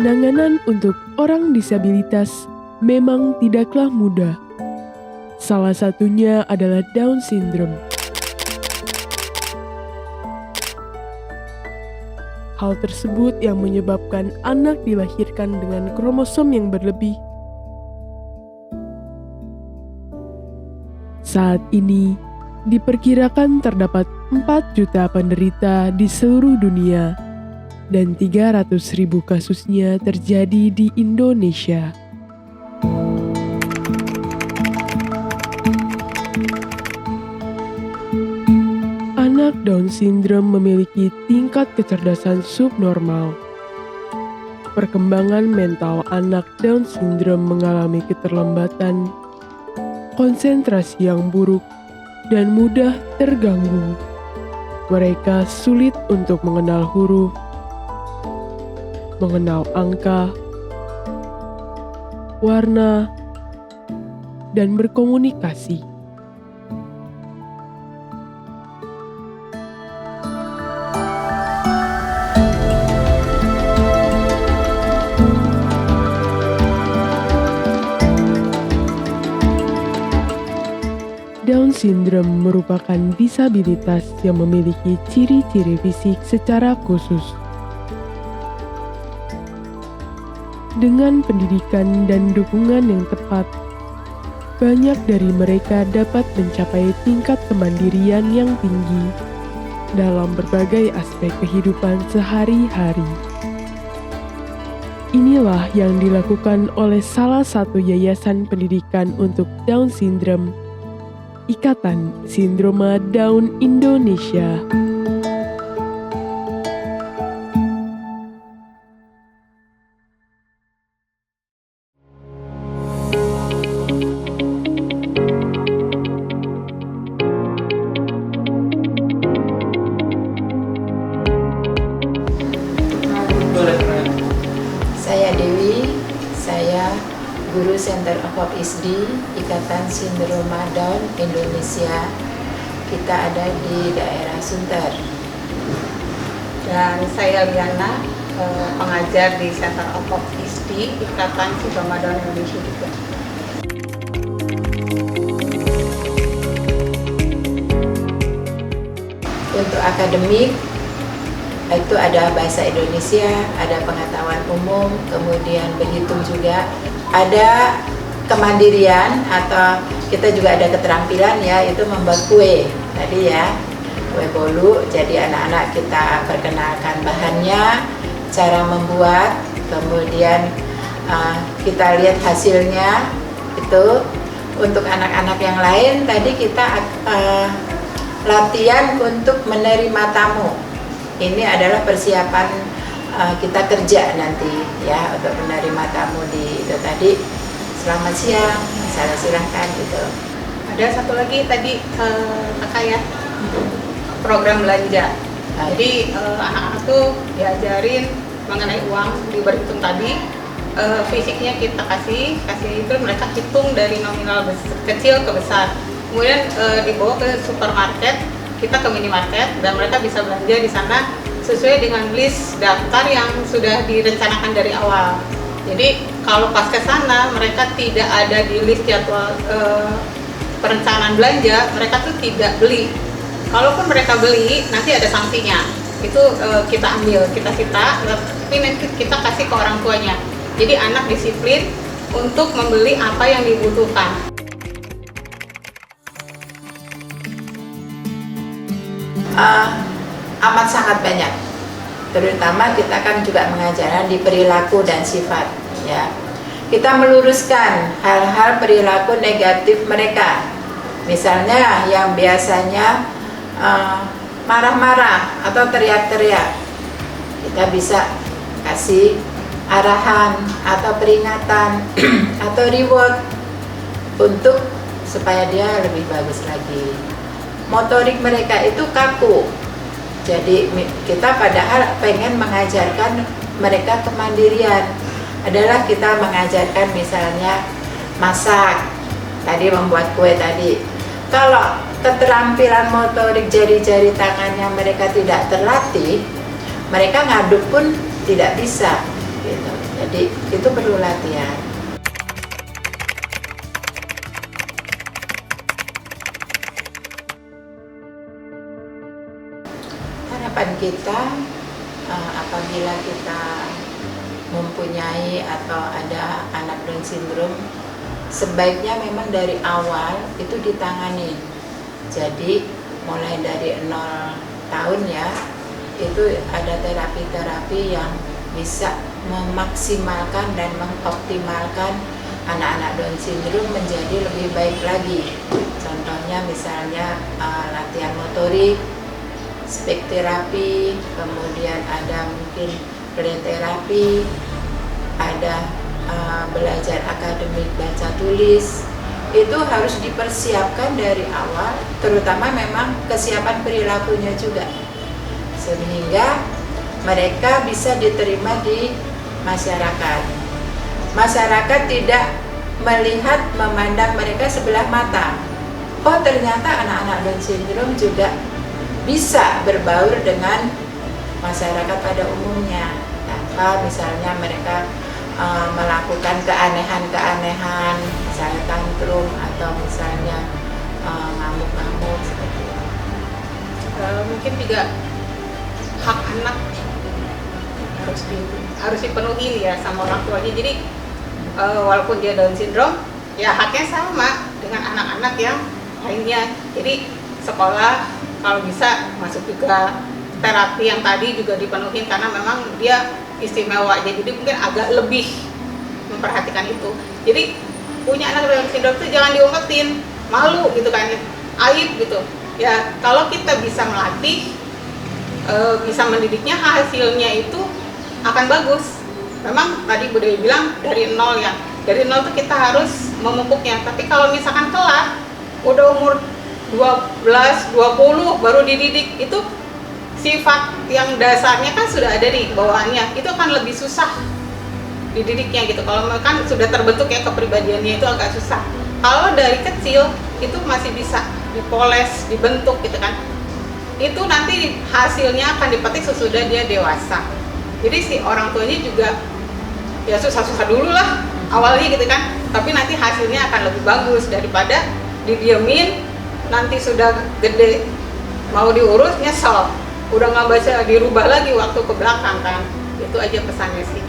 Penanganan untuk orang disabilitas memang tidaklah mudah. Salah satunya adalah Down syndrome. Hal tersebut yang menyebabkan anak dilahirkan dengan kromosom yang berlebih. Saat ini, diperkirakan terdapat 4 juta penderita di seluruh dunia dan 300.000 kasusnya terjadi di Indonesia. Anak Down syndrome memiliki tingkat kecerdasan subnormal. Perkembangan mental anak Down syndrome mengalami keterlambatan, konsentrasi yang buruk, dan mudah terganggu. Mereka sulit untuk mengenal huruf, mengenal angka, warna, dan berkomunikasi. Down syndrome merupakan disabilitas yang memiliki ciri-ciri fisik secara khusus. Dengan pendidikan dan dukungan yang tepat, banyak dari mereka dapat mencapai tingkat kemandirian yang tinggi dalam berbagai aspek kehidupan sehari-hari. Inilah yang dilakukan oleh salah satu yayasan pendidikan untuk Down syndrome, Ikatan Sindroma Down Indonesia. Saya Dewi, saya Guru Center of ISD Ikatan Sindroma Down Indonesia. Kita ada di daerah Sunter. Dan saya Liana, pengajar di Center of ISD Ikatan Sindroma Down Indonesia juga. Untuk akademik, itu ada bahasa Indonesia, ada pengetahuan umum, kemudian berhitung juga, ada kemandirian atau kita juga ada keterampilan ya, itu membuat kue tadi ya, kue bolu. Jadi anak-anak kita perkenalkan bahannya, cara membuat, kemudian kita lihat hasilnya. Itu untuk anak-anak yang lain tadi kita latihan untuk menerima tamu. Ini adalah persiapan kita kerja nanti ya untuk menerima tamu di itu tadi. Selamat siang, saya silahkan gitu. Ada satu lagi tadi kakak ya, program belanja. Jadi anak-anak tuh diajarin mengenai uang di berhitung tadi. Fisiknya kita kasih itu mereka hitung dari nominal kecil ke besar. Kemudian dibawa ke supermarket, kita ke minimarket, dan mereka bisa belanja di sana sesuai dengan list daftar yang sudah direncanakan dari awal. Jadi kalau pas ke sana mereka tidak ada di list jadwal perencanaan belanja, mereka tuh tidak beli. Kalaupun mereka beli, nanti ada sanksinya. Itu kita ambil, kita sita, tapi nanti kita kasih ke orang tuanya. Jadi anak disiplin untuk membeli apa yang dibutuhkan. Amat sangat banyak, terutama kita kan juga mengajarkan di perilaku dan sifat ya. Kita meluruskan hal-hal perilaku negatif mereka, misalnya yang biasanya marah-marah atau teriak-teriak, kita bisa kasih arahan atau peringatan atau reward untuk supaya dia lebih bagus lagi. Motorik mereka itu kaku, jadi kita padahal pengen mengajarkan mereka kemandirian, adalah kita mengajarkan misalnya masak, tadi membuat kue tadi. Kalau keterampilan motorik jari-jari tangannya mereka tidak terlatih, mereka ngaduk pun tidak bisa gitu. Jadi itu perlu latihan. Harapan kita apabila kita mempunyai atau ada anak Down syndrome, sebaiknya memang dari awal itu ditangani. Jadi mulai dari 0 tahun ya, itu ada terapi-terapi yang bisa memaksimalkan dan mengoptimalkan anak-anak Down syndrome menjadi lebih baik lagi. Contohnya misalnya latihan motorik, speech terapi, kemudian ada mungkin play terapi, ada belajar akademik baca tulis. Itu harus dipersiapkan dari awal, terutama memang kesiapan perilakunya juga, sehingga mereka bisa diterima di masyarakat. Masyarakat tidak melihat, memandang mereka sebelah mata. Oh, ternyata anak-anak Down syndrome juga bisa berbaur dengan masyarakat pada umumnya, tanpa misalnya mereka melakukan keanehan-keanehan, misalnya tantrum atau misalnya ngamuk-ngamuk seperti itu. Mungkin juga hak anak harus dipenuhi ya sama orang tuanya. Jadi walaupun dia Down syndrome, ya haknya sama dengan anak-anak yang lainnya. Jadi sekolah kalau bisa masuk juga terapi yang tadi juga dipenuhi, karena memang dia istimewa aja, jadi mungkin agak lebih memperhatikan itu. Jadi punya anak Down syndrome itu jangan diumpetin, malu gitu kan, aib gitu ya. Kalau kita bisa melatih, bisa mendidiknya, hasilnya itu akan bagus. Memang tadi Bu Dewi bilang dari 0 ya, dari 0 tuh kita harus memupuknya. Tapi kalau misalkan telat, udah umur 12, 20 baru dididik, itu sifat yang dasarnya kan sudah ada nih bawaannya, itu akan lebih susah dididiknya gitu. Kalau kan sudah terbentuk ya kepribadiannya, itu agak susah. Kalau dari kecil itu masih bisa dipoles, dibentuk gitu kan, itu nanti hasilnya akan dipetik sesudah dia dewasa. Jadi si orang tuanya juga ya susah-susah dulu lah awalnya gitu kan, tapi nanti hasilnya akan lebih bagus daripada didiemin, nanti sudah gede mau diurus nyesel, udah nggak baca dirubah lagi waktu ke belakang kan. Itu aja pesannya sih.